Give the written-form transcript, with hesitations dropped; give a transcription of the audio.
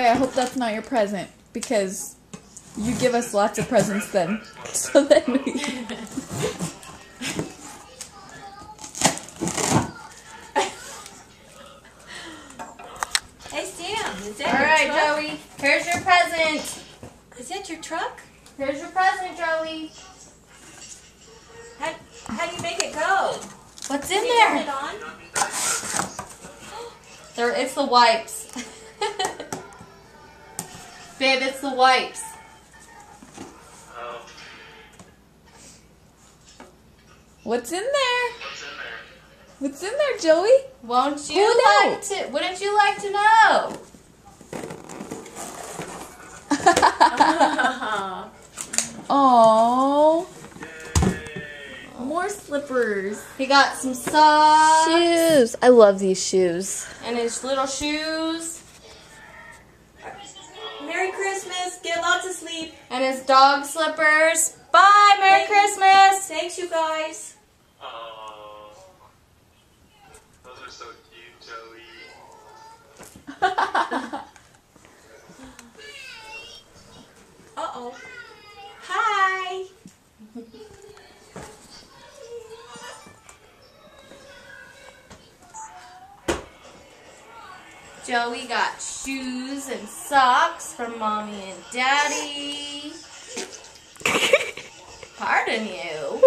Joey, I hope that's not your present, because you give us lots of presents then. So then we... Hey Sam, is that All your right, truck? Joey, here's your present. Is that your truck? Here's your present, Joey. How do you make it go? What's Can in you turn there? it on? It's the wipes. Babe, it's the wipes. What's in there? What's in there, Joey? Wouldn't you like to know? Oh. More slippers. He got some socks. Shoes. I love these shoes. And his little shoes. Merry Christmas. Get lots of sleep. And his dog slippers. Bye, Merry Christmas. Thanks, you guys. Oh, those are so cute, Joey. Uh-oh. Hi. Joey got shoes and socks from Mommy and Daddy. Pardon you.